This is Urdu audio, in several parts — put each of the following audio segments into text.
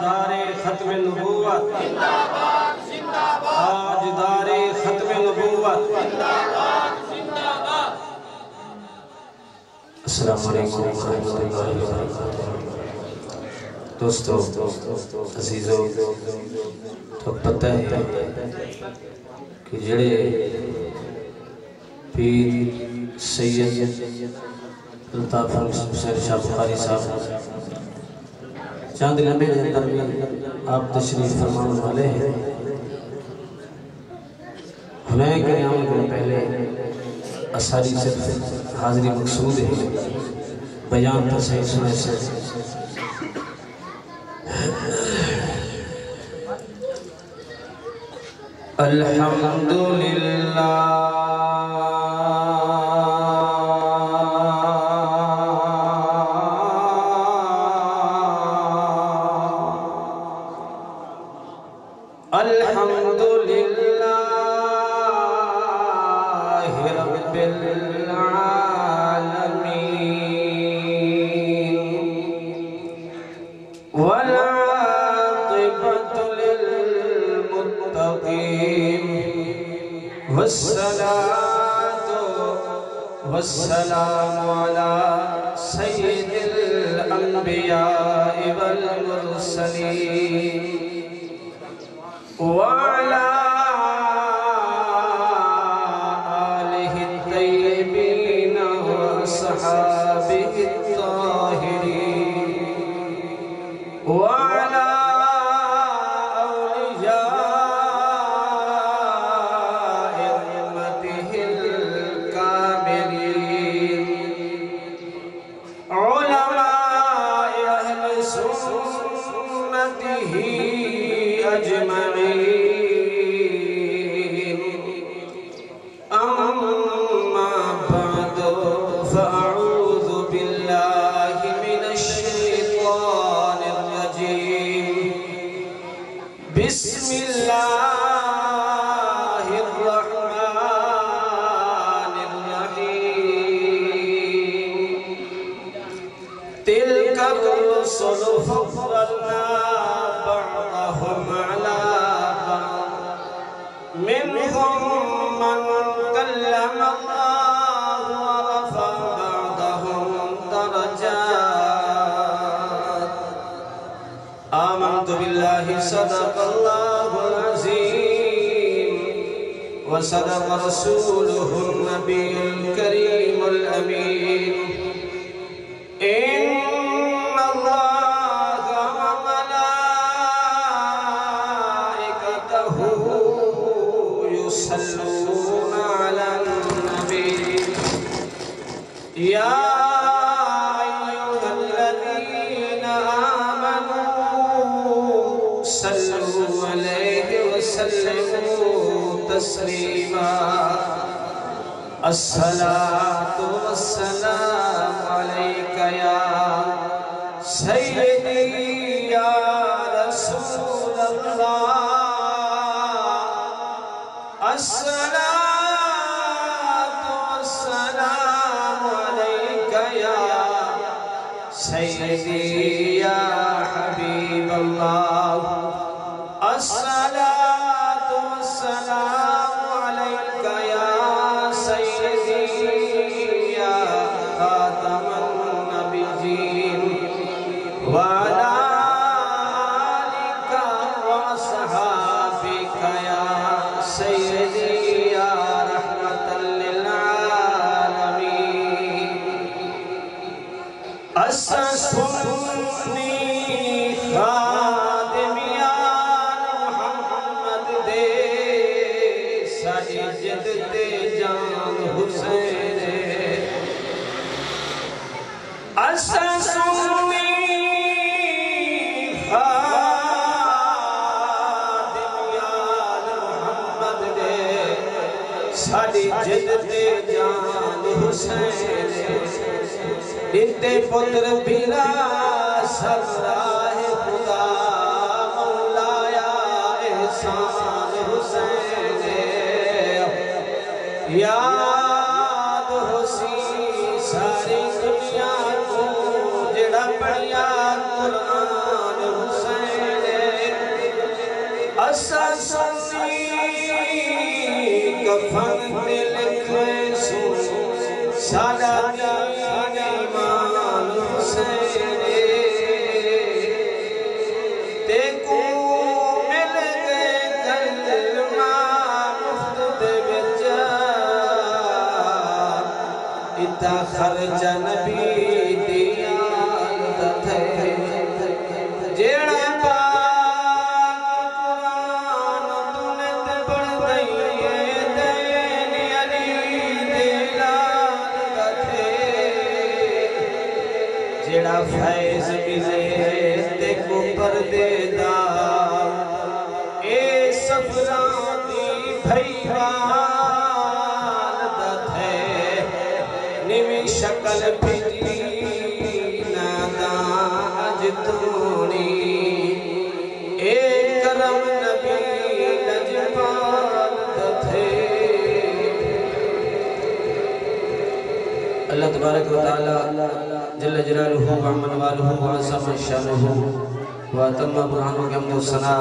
دار ختم نبوت آج دار ختم نبوت السلام علیکم ورحمۃ اللہ وبرکاتہ۔ دوستو عزیزو تو پتہ ہے کہ جڑے پیر سید الطاف حسین شاہ بخاری صاحب چاند لمحے اندر میں آپ تشریف فرمان والے ہیں، حنین کے قیام کے پہلے اساری صرف حاضری مقصود ہے، بیان تو صحیح سنے سے الحمدللہ رب العالمین والعاقبۃ للمتقین والصلاة والسلام علی سید الانبیاء والمرسلین وعلى آلہ الطیبین وصحابہ الطاہرین وعلى اولیاء ائمتہ الکاملین علماء اہل سنتہ أجمعين أما بعد فأعوذ بالله من الشيطان الرجيم بسم الله الرحمن الرحيم تلك الرسل فضلنا بعضهم على بعض منهم من كلم الله ورفع بعضهم درجات آمنت بالله صدق الله العظيم وصدق رسوله النبي الكريم الأمين إن الله وملائكته يصلون على النبي يا أيها الذين آمنوا صلوا عليه وسلموا تسليما الصلاة والسلام عليك يا سيدي يا رسول الله الصلاة والسلام عليك يا سيدي يا حبيب الله الصلاة والسلام عليك يا سيدي يا خاتم النبيين وعلى آلك وأصحابك يا سيدي يا رحمة للعالمين أسسني خادم يا محمد دے ساڈی جد تے جان حسین أسسني خادم يا محمد دے ساڈی جد تے جان حسین انتے پتر پیرا سرراہ خدا مولایا احسان حسین یاد حسی ساری دنیا کو جڑا پڑھیا قرآن حسین اسا سنی کفن تے لکھے سن ساڈا دین ایمان حسین تے کو مل گئے کلمہ مفت دے وچ اتا خرچ نبی دیا تھے جیڑا فیض ملے تے کو پردے دا اے سفران دی بھیوان دا تھے نوی شکل بھیجی نادان جتونی اے کرم نبی لجپان دا تھے اللہ تبارک و تعالی جل جلالہ وعمن والہ وعظم شانہ واتم برہانہ کے حمد و ثنا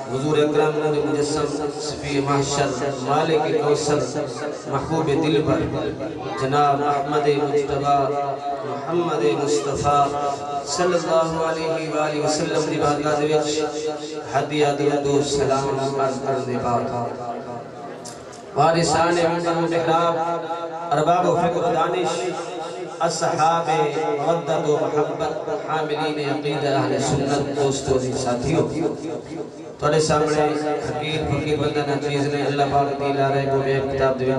حضور اکرم نور مجسم صفی محشر مالک کوثر محبوب دل پر جناب احمد مجتبی محمد مصطفیٰ صلی اللہ علیہ وآلہ وسلم دی بارگاہ دے وچ ہدیہ درود و سلام عرض کرنے بعد وارثان منبر و محراب ارباب و فقہ و دانش اصحاب مودت و محبت حاملین عقید اہل سنت دوستوں دی ساتھیوں تھوڑے سامنے حقیر فقیر بندہ چیز نے اللہ پاک دی لا رہے کو میں کتاب دے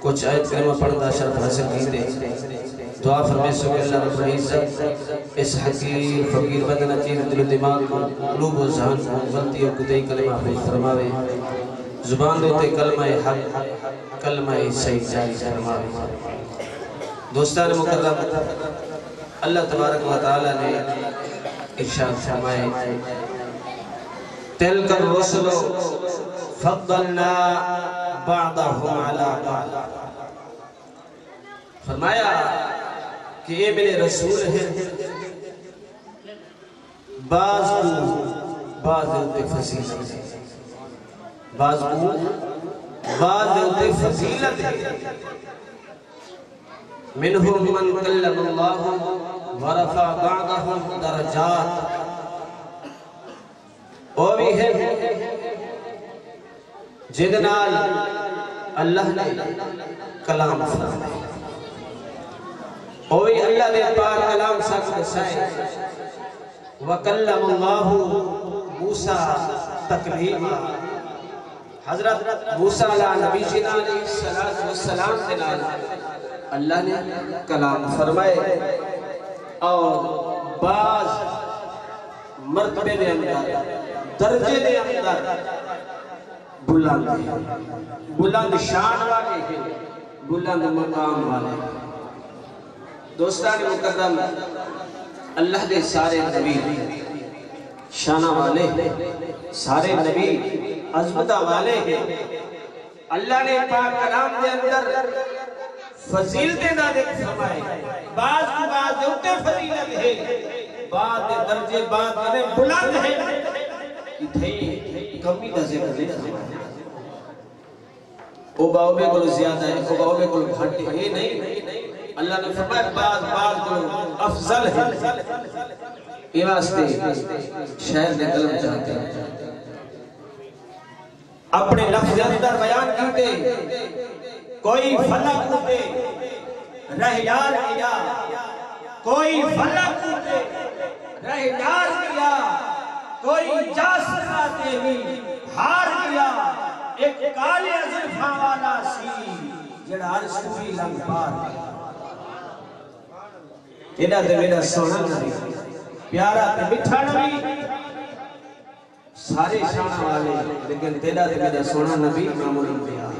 کچھ آیت کلمہ پڑھتا شرف حاصل کی دے دعا فرمائے سو کہ اللہ رب العزت اس حقیر فقیر بندہ چیز دل و دماغ قلوب و ذہن غلطی و کتئی کلمہ حفظ فرماوے زبان دوتے کلمہ حق کلمہ صحیح جاری فرماوے دوستان مکرم اللہ تبارک و تعالی نے ارشاد فرمائے تلک الرسل فضلنا بعضهم على بعض فرمایا کہ یہ میرے رسول ہیں بعض ہوتے فضیلت ہے بعض ہوتے فضیلت ہے منہم من کلم اللہ ورفع بعضهم درجات وہ بھی ہے جدنال اللہ نے کلام فرمائے وہ بھی اللہ نے پاک کلام ساتھ رسائے وَكَلَّمَ اللَّهُ مُوسَى تَكْلِيمًا حضرت موسیٰ علیہ نبی جینا علیہ السلام دنال اللہ نے کلام فرمائے اور بعض مرتبے دے اندر درجے دے اندر بلند شان والے ہیں بلند مقام والے دوستان مقدم اللہ دے سارے نبی شانہ والے سارے نبی عظمتہ والے ہیں اللہ نے پاک کلام دے اندر فضیلتیں نہ دیکھ فرمائے بعض کی بعض ہوتے فضیلت ہے بعض درجے بعض میں بلند ہے کمی دا ذکر دیکھ فرمائے او باوبے کو زیادہ ہے او باوبے کو گھٹ ہے نہیں اللہ نے فرمایا بعض کو افضل ہے یہ واسطے شہر نے قلم چاہتے ہیں اپنے لفظ اندر بیان کیتے کوئی فلک ہوتے رہ یار کیا کوئی فلک ہوتے رہ یار کیا کوئی جاسر آتے بھی ہار کیا ایک کالے ازرفہ والا سی جڑا عرش بھی لنگ پار تیرا دے میرا سونا نبی پیارا تے مٹھا نبی سارے شانہ والے لیکن تیرا دے میرا سونا نبی امام الانبیاء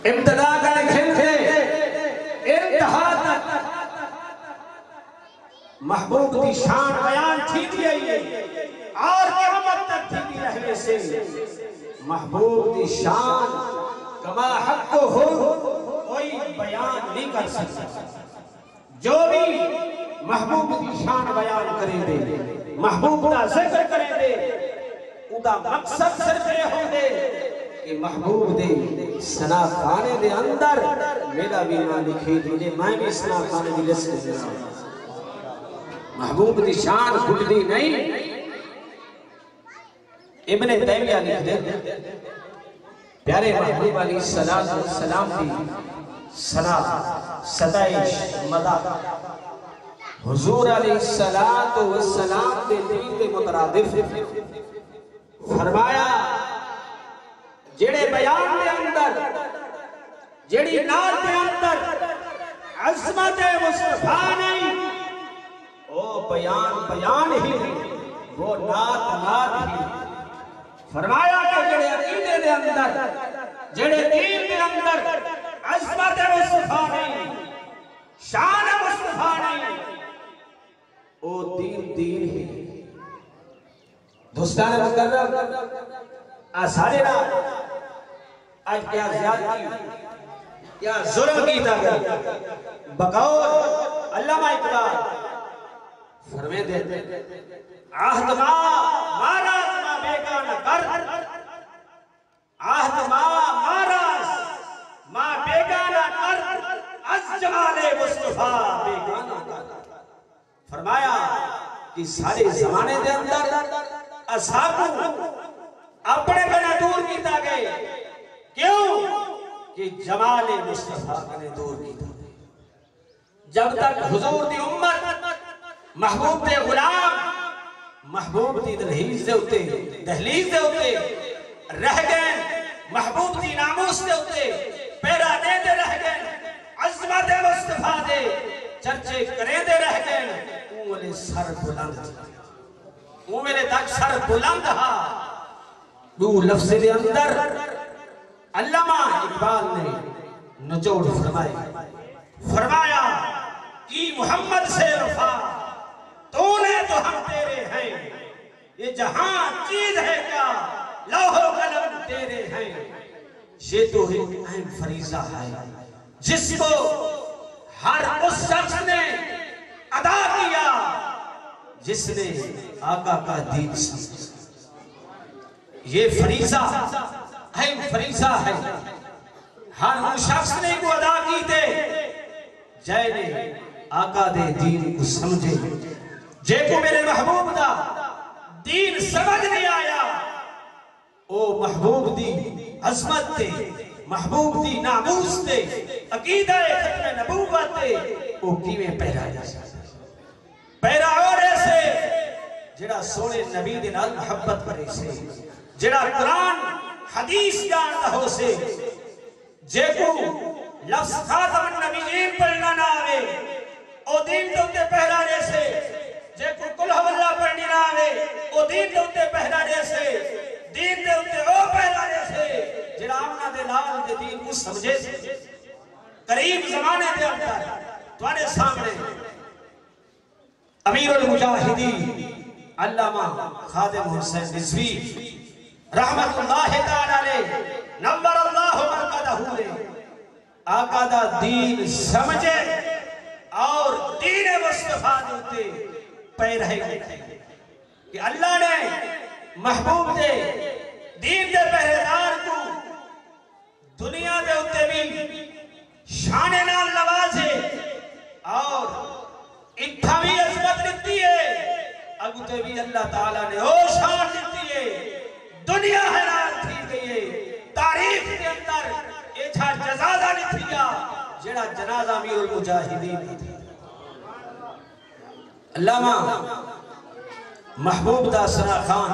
ابتدا کا کھل تھے انتہا تک محبوب کی شان بیان تھی دیئے اور قیامت تک تھی دی رہنے سے محبوب کی شان کما حق کو ہو کوئی بیان نہیں کر سکتا جو بھی محبوب کی شان بیان کریں دے محبوب دا ذکر کریں دے ادا مقصد صرف یہ ہوں دے کہ محبوب دے سنا خانے دے اندر میرا بھی نہ لکھی دیجئے میں بھی سنا خانے دی لسٹ دینا محبوب دی شان خود دی نہیں ابن تیمیہ لکھ دے پیارے محبوب علیہ السلام دی سنا ستائش مدح حضور علیہ السلام دے دین دے مترادف فرمایا جڑے بیان دے اندر جڑی نات دے اندر عظمت مصطفیٰ نہیں او بیان ہی وہ نات ہی فرمایا کہ جڑے عقیدے دے اندر جڑے دین دے اندر عظمت مصطفیٰ نہیں شان مصطفیٰ نہیں او دین ہی دوستان مقرر آسارے رہا آج کیا زیادتی کیا ظلم کیتا گیا بقول علامہ اقبال فرمے دے عہد مارا بیگان کر عہد مارا بیگان کر از جمال مصطفیٰ بیگان کر فرمایا کہ سارے زمانے دے اندر اصحابوں اپنے بنا دور کیتا گئے کیوں کہ جمال مصطفیٰ نے دور کیتا گئے جب تک حضور دی امت محبوب دے غلام محبوب دی دہلیز دے ہوتے رہ گئے محبوب دی ناموس دے ہوتے پیرا دے دے رہ گئے عظمت مصطفیٰ دے چرچے کرے دے رہ گئے اونلے سر بلند اونلے تک سر بلند ہا دو لفظ دے اندر علامہ اقبال نے نچوڑ فرمایا کہ محمد سے وفا تو نے تو ہم تیرے ہیں یہ جہاں چیز ہے کیا لوح و قلم تیرے ہیں یہ تو ایک اہم فریضہ ہے جس کو ہر اس شخص نے ادا کیا جس نے آقا کا دین سمجھا یہ فریضہ اہم فریضہ ہے ہر اس شخص نے کو ادا کی دے جائے نے آقا دے دین کو سمجھے جے کو میرے محبوب دا دین سمجھ نہیں آیا او محبوب دی عظمت دے محبوب دی ناموس دے عقیدہ ختم نبوت دے او کیویں پہرا جا پہرا اور ایسے جڑا سونے نبی دے نال محبت کرے سے جڑا قرآن حدیث جانتا ہو سے جے کو لفظ خاتم النبیین پڑھنا نہ آوے او دین دوتے پہرا جیسے جے کو کلہ واللہ پڑھنی نہ آوے او دین دوتے پہرا جیسے دین دوتے او پہرا جیسے جڑا آمنا دے لال دے دین کو سمجھے سے قریب زمانے دے اندر توانے سامنے امیر المجاہدین علامہ خادم حسین رضوی رحمت اللہ تعالیٰ علیہ نور اللہ مرکدہ ہوئے آقا دا دین سمجھے اور دین مصطفیٰ دوتے پہ رہے گئے کہ اللہ نے محبوب دے دین دے پہریدار کو دنیا دے ہوتے بھی شان نال نوازے اور اتھاوی عظمت دیتی ہے اگتے بھی اللہ تعالیٰ نے او شان دیتی ہے دنیا حیران تھی گئی تاریخ کے اندر ایچھا جزازہ نہیں تھیا جڑا جنازہ امیر المجاہدین نہیں تھی علامہ محبوب دا سرا خان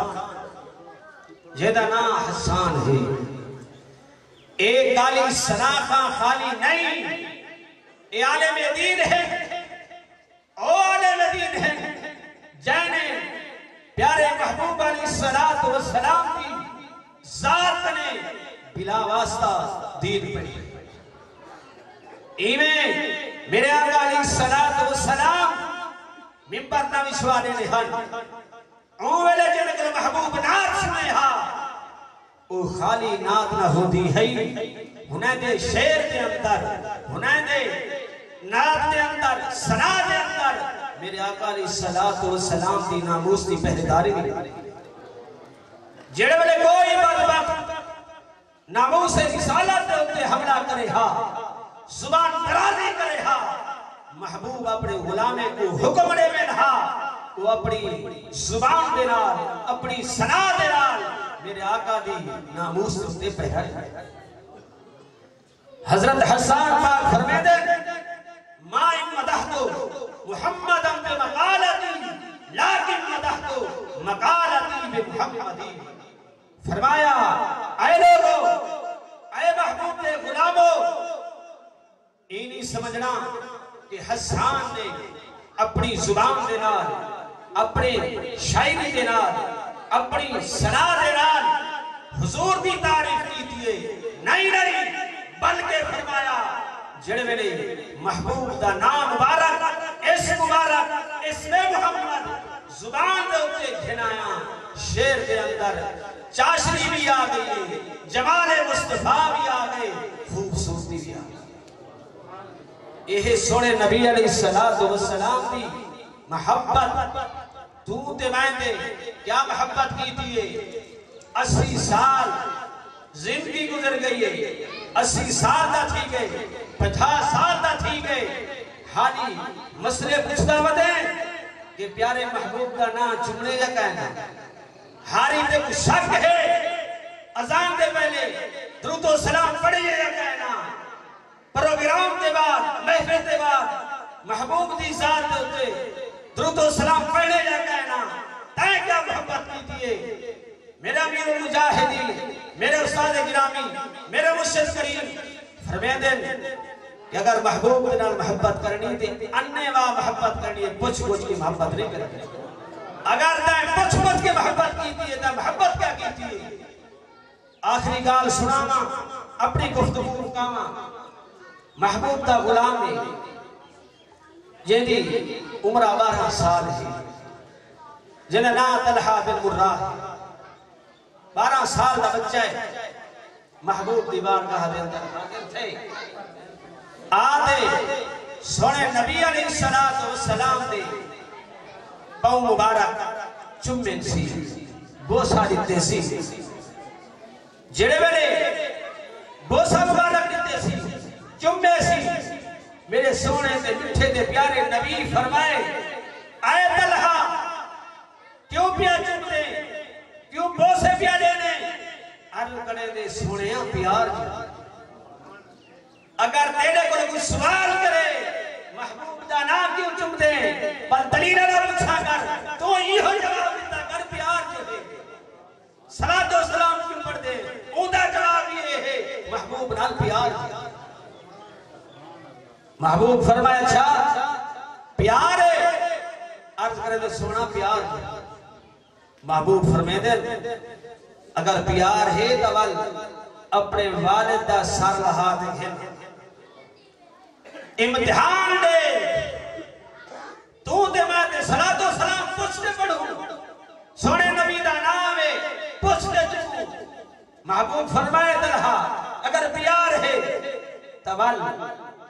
جیدہ نا حسان ہے ایک کالی سنا خان خالی نہیں اے عالم دین ہے او عالم دین ہے جانے پیارے محبوب علیہ السلام کی ذات نے بلا واسطہ دین پڑھی ایمیں میرے آقا علیہ السلام ممبر نہ وشوانے لہن اوہلے جنگل محبوب نات سنے ہا او خالی نات نہ ہو دی ہے انہیں دے شیر دے اندر انہیں دے نات دے اندر سنا دے اندر میرے آقا علیہ السلام دی ناموس دی پہریداری دی جڑے والے کوئی بدبخت ناموس رسالت دے اوتے حملہ کرے ہا زبان درازی کرے ہا محبوب اپنے غلامے کو حکم دے میں ہا وہ اپنی زبان دے نال اپنی ثنا دے نال میرے آقا دی ناموس دے پہر حضرت حسان پاک فرمے دے ما ان مدحتو محمدًا بمقالتی لیکن مدحتو مقالتی بمحمدی فرمایا اے لوگو اے محبوب دے غلامو اینی سمجھنا کہ حسان نے اپنی زبان دے نال اپنے شاعری دے نال اپنی ثنا دے نال حضور دی تعریف کی تھی نہیں بلکہ فرمایا جڑے ویلے محبوب دا نام مبارک اسم محمد زبان دے اوتے گھنایا شیر دے اندر چاشنی بھی آ گئی جمال مصطفیٰ بھی آ گئے خوبصورتی بھی آ گئی یہ سونے نبی علیہ السلام دی محبت تو تے میں دے کیا محبت کی تھی 80 سال زندگی گزر گئی ہے 80 سال دا تھی گئے 50 سال دا تھی گئے حالی مسئلے پوچھتا ودے کہ پیارے محبوب کا نام چمنے جا کہنا ہاری تے کچھ شک ہے اذان دے پہلے درود و سلام پڑھئے جا کہنا پروگرام دے بعد محفل دے بعد محبوب دی ذات دے ہوتے درود و سلام پڑھنے جا کہنا تائیں کیا محبت کی دیئے میرا امیر المجاہدین میرے استاد گرامی میرے مرشد کریم فرمائے دیں کہ اگر محبوب دنال محبت کرنی تھی اننے واہ محبت کرنی ہے پچھ کی محبت نہیں کرنی اگر تائیں پچھ کے محبت کی تھی تائیں محبت کیا کی تھی آخری گال سنانا اپنی گفتگو مکاما محبوب دا غلام ہے یہ دی عمر 12 سال ہے جنہیں نا طلحہ بن مرہ 12 سال دا بچہ ہے محبوب دیوار کا حضرت حاضر تھے آدھے سونے نبی علیہ السلام دے پاؤں مبارک چمن سی بوسا دیتے سی جڑے ویلے بوسا مبارک دیتے سی چمے سی میرے سونے تے مٹھے دے پیارے نبی فرمائے اے طلحہ کیوں پیا چمتے کیوں بوسے پیا دینے عرض کرے دے سونیاں پیار جو اگر تیرے کو کوئی سوال کرے محبوب دا نام کیوں چم دے پر دلیل نہ پوچھا کر تو یہ جواب دیتا کر پیار جو ہے صلاۃ و سلام کیوں پڑھ دے اوندا جواب یہ ہے محبوب نال پیار جو محبوب فرمایا اچھا پیار ہے عرض کرے دے سونا پیار جو محبوب فرمائے دے اگر پیار ہے تو اپنے والد دا سر رہا دیکھیں امتحان دے تو دے میں دے صلاۃ و سلام پوچھتے پڑھوں سونے نبی دا نام ہے پوچھتے چکو محبوب فرمائے طلحہ اگر پیار ہے تو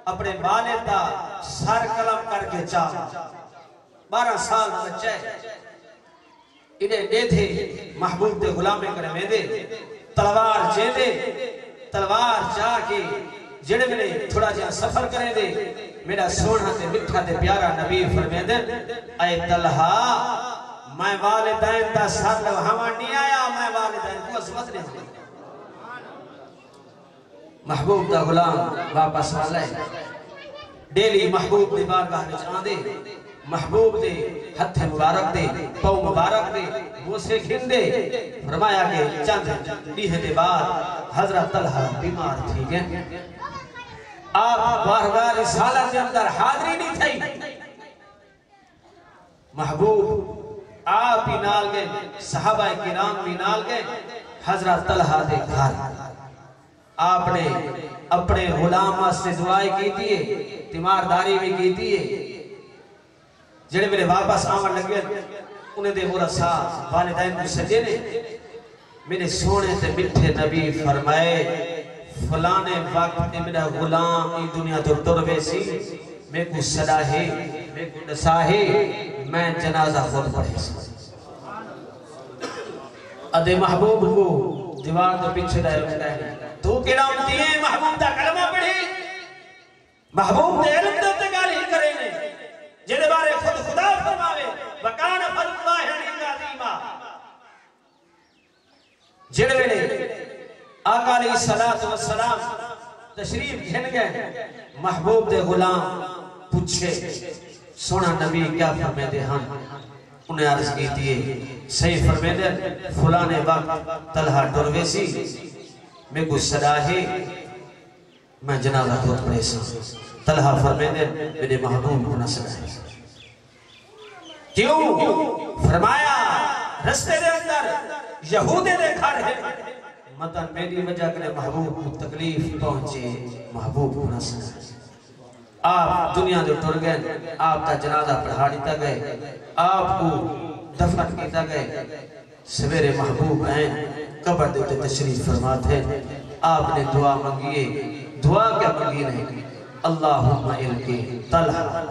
اپنے والد دا سر قلم کر کے چاہ 12 سال بچہ ہے انہیں دے تھے محبوب دے غلامے کرے میں دے تلوار جے دے تلوار جا کے جڑے میں تھوڑا جہاں سفر کرے دے میرا سونا تے مٹھا تے پیارا نبی فرمے دے اے طلحہ میں والدین دا سر ہمان نہیں آیا میں والدین کو عظمت نہیں آیا محبوب دا غلام واپس والا ہے ڈیلی محبوب دی بارگاہ میں جان دے محبوب دے ہتھ مبارک دے پاؤں مبارک دے وہ سے کھن دے فرمایا کہ چند دیہ دے بعد حضرت طلحہ بیمار تھی گئے آپ بارگاہ رسالت کے اندر حاضری نہیں تھی محبوب آپ ہی نال گئے صحابہ کرام بھی نال گئے حضرت طلحہ دے گھر آپ نے اپنے غلامہ سے دعائیں کی تھی تیمارداری بھی کی تھی جڑے میرے واپس آمن لگے انہیں دے مورا صاحب والدین کو سجے نے میرے سونے تے مٹھے نبی فرمائے فلانے وقت میرا غلام ای دنیا تو ٹر ویسی میں کو صدا ہے میں کو نسا ہے میں جنازہ خود پڑھے ادھے محبوب کو دیوار تو پیچھے دائر ہوتا ہے تو کہنا ہوتی ہے محبوب دا کلمہ پڑھے محبوب دے علم دے تگالی کرے نے جنہیں بارے خود خدا فرماوے وَقَانَ فَرُ اللَّهِ عَلِيْكَ عَظِيمًا جنہیں ویلے آقا علیہ السلام تشریف گھن گئے محبوب دے غلام پوچھے سونا نبی کیا فرمے دے ہم انہیں عرض کی دیئے صحیح فرمے دے فلانے وقت طلحہ ڈروے سی میں کو صدا ہے میں جنازہ خود پڑے سا طلحہ فرمے دے میرے محبوب کو نہ صدا ہے کیوں فرمایا رستے دے اندر یہودے دے گھر ہے مطلب میری وجہ کے محبوب کو تکلیف پہنچے محبوب کو نہ صدا ہے آپ دنیا دے ٹر گئے آپ کا جنازہ پڑھا دیتا گئے آپ کو دفن کیتا گئے سویرے محبوب ہیں قبر دیتے تشریف فرماتے آپ نے دعا مانگیے دعا کیا مانگی نہیں اللہم الکی طلحہ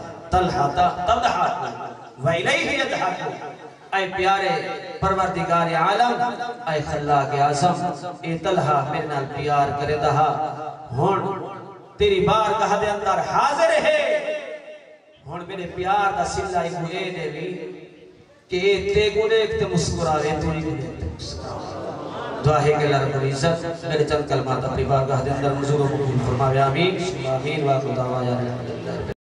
وَإِلَيْهِ يَدْحَكُ اے پیارے پروردگار عالم اے خلاق اعظم اے طلحہ میرے نال پیار کرے دہا ہون تیری بارگاہ دے اندر حاضر ہے ہون میرے پیار دا سلہ ایک اے دے بھی کہ اے تے گو دیکھتے مسکراوے تو ہی گو دیکھتے مسکراوے دعا ہے کہ اللہ رب العزت میرے چند کلمات اپنی بارگاہ دے اندر حضور و قبول فرماوے آمین آمین واقع دعویٰ یا رحمت اللہ